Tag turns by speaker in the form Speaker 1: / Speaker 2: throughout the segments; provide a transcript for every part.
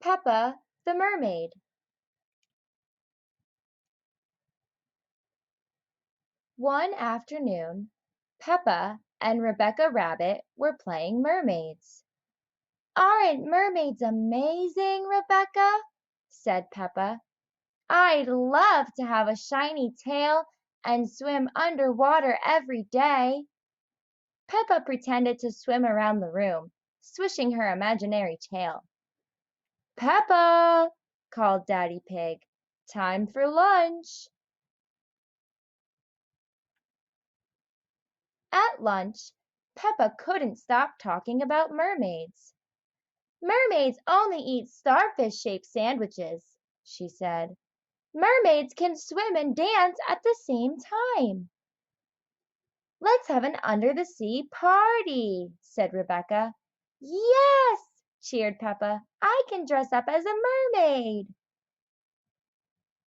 Speaker 1: Peppa the Mermaid. One afternoon, Peppa and Rebecca Rabbit were playing mermaids. "Aren't mermaids amazing, Rebecca?" said Peppa. "I'd love to have a shiny tail and swim underwater every day." Peppa pretended to swim around the room, swishing her imaginary tail. "Peppa!" called Daddy Pig. "Time for lunch." At lunch, Peppa couldn't stop talking about mermaids. "Mermaids only eat starfish-shaped sandwiches," she said. "Mermaids can swim and dance at the same time." "Let's have an under-the-sea party," said Rebecca. "Yes!" cheered Peppa. "I can dress up as a mermaid."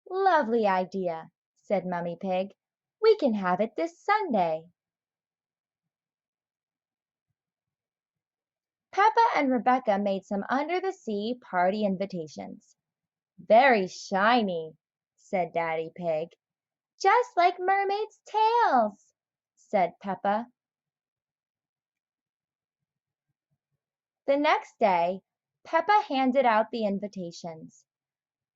Speaker 1: "Lovely idea," said Mummy Pig. "We can have it this Sunday." Peppa and Rebecca made some under-the-sea party invitations. "Very shiny," said Daddy Pig. "Just like mermaids' tails," said Peppa. The next day, Peppa handed out the invitations.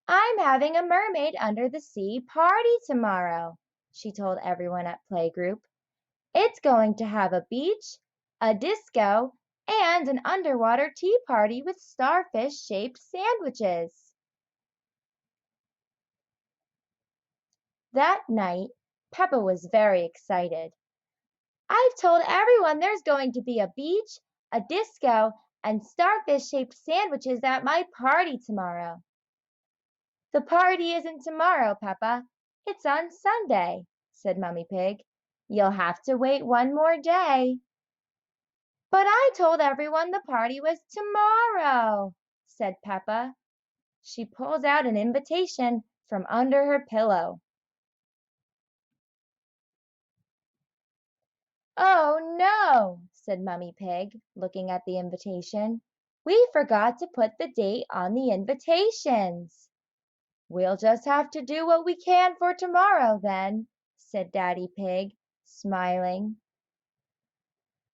Speaker 1: "I'm having a mermaid under the sea party tomorrow," she told everyone at playgroup. "It's going to have a beach, a disco, and an underwater tea party with starfish-shaped sandwiches." That night, Peppa was very excited. "I've told everyone there's going to be a beach, a disco, and starfish-shaped sandwiches at my party tomorrow." "The party isn't tomorrow, Peppa. It's on Sunday," said Mummy Pig. "You'll have to wait one more day." "But I told everyone the party was tomorrow," said Peppa. She pulled out an invitation from under her pillow. "Oh, no," said Mummy Pig, looking at the invitation. "We forgot to put the date on the invitations." "We'll just have to do what we can for tomorrow, then," said Daddy Pig, smiling.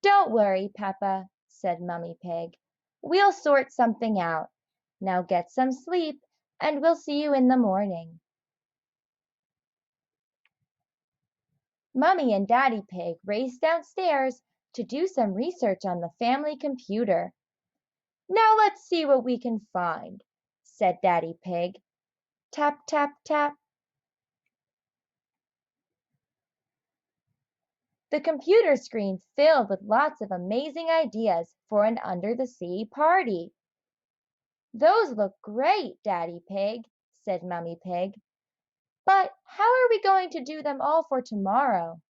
Speaker 1: "Don't worry, Peppa," said Mummy Pig. "We'll sort something out. Now get some sleep, and we'll see you in the morning." Mummy and Daddy Pig raced downstairs to do some research on the family computer. "Now let's see what we can find," said Daddy Pig. Tap, tap, tap. The computer screen filled with lots of amazing ideas for an under-the-sea party. "Those look great, Daddy Pig," said Mummy Pig. "But how are we going to do them all for tomorrow?"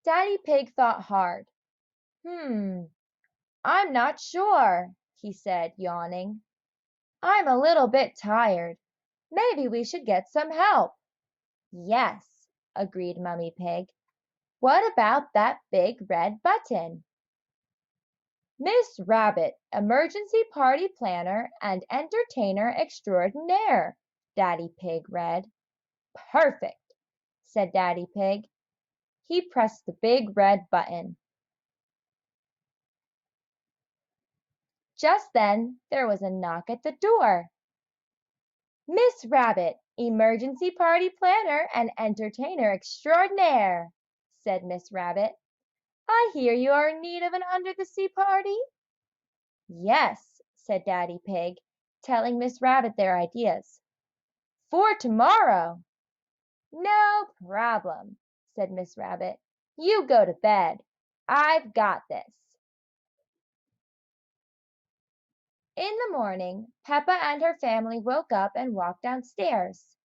Speaker 1: Daddy Pig thought hard. I'm not sure," he said, yawning. "I'm a little bit tired. Maybe we should get some help." "Yes," agreed Mummy Pig. "What about that big red button?" "Miss Rabbit, Emergency Party Planner and Entertainer Extraordinaire," Daddy Pig read. "Perfect," said Daddy Pig. He pressed the big red button. Just then there was a knock at the door. "Miss Rabbit, Emergency Party Planner and Entertainer Extraordinaire," said Miss Rabbit. "I hear you are in need of an under-the-sea party." "Yes," said Daddy Pig, telling Miss Rabbit their ideas. "For tomorrow." "No problem," said Miss Rabbit. "You go to bed. I've got this." In the morning, Peppa and her family woke up and walked downstairs.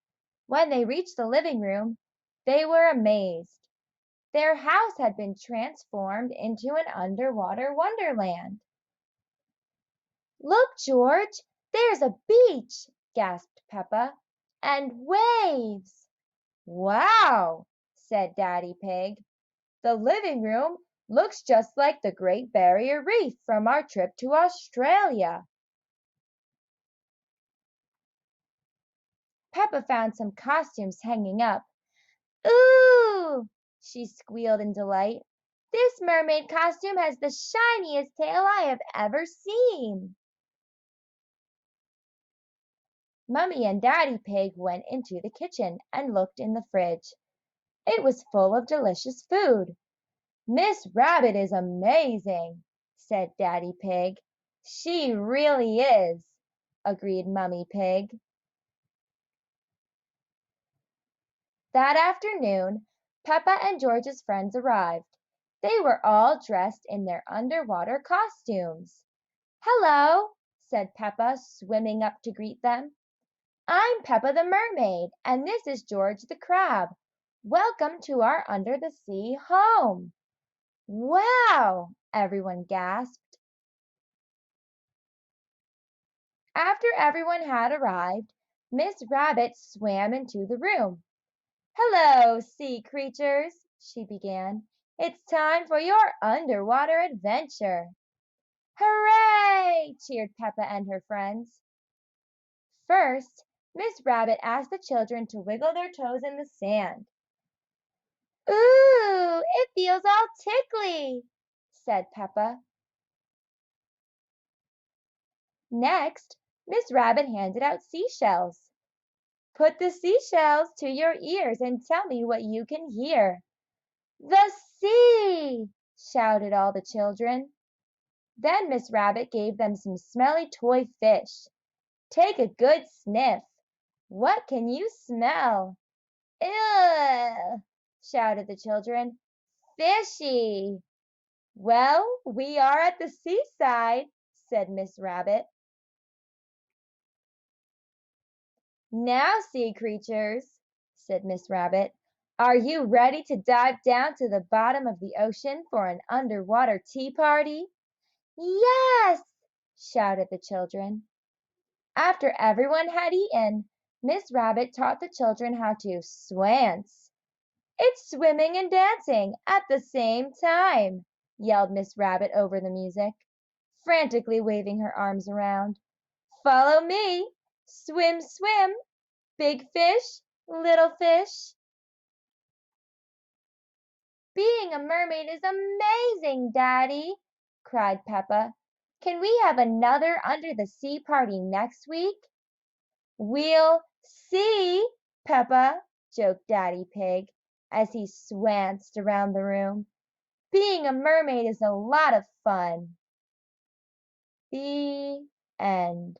Speaker 1: When they reached the living room, they were amazed. Their house had been transformed into an underwater wonderland. "Look, George, there's a beach," gasped Peppa, "and waves." "Wow," said Daddy Pig. "The living room looks just like the Great Barrier Reef from our trip to Australia." Peppa found some costumes hanging up. Ooh! She squealed in delight. This mermaid costume has the shiniest tail I have ever seen. Mummy and Daddy Pig went into the kitchen and looked in the fridge. It was full of delicious food. Miss Rabbit is amazing, said Daddy Pig. She really is, agreed Mummy Pig. That afternoon, Peppa and George's friends arrived. They were all dressed in their underwater costumes. Hello, said Peppa, swimming up to greet them. I'm Peppa the Mermaid, and this is George the Crab. Welcome to our under the sea home. Wow, everyone gasped. After everyone had arrived, Miss Rabbit swam into the room. Hello, sea creatures, she began. It's time for your underwater adventure. Hooray! Cheered Peppa and her friends. First, Miss Rabbit asked the children to wiggle their toes in the sand. Ooh, it feels all tickly, said Peppa. Next, Miss Rabbit handed out seashells. Put the seashells to your ears and tell me what you can hear. The sea! Shouted all the children. Then Miss Rabbit gave them some smelly toy fish. Take a good sniff. What can you smell? Ugh! Shouted the children. Fishy! Well, we are at the seaside, said Miss Rabbit. Now, sea creatures, said Miss Rabbit, are you ready to dive down to the bottom of the ocean for an underwater tea party? Yes, shouted the children. After everyone had eaten, Miss Rabbit taught the children how to swance. It's swimming and dancing at the same time, yelled Miss Rabbit over the music, frantically waving her arms around. Follow me. Swim, swim. Big fish, little fish. Being a mermaid is amazing, Daddy, cried Peppa. Can we have another under the sea party next week? We'll see, Peppa, joked Daddy Pig as he swanced around the room. Being a mermaid is a lot of fun. The end.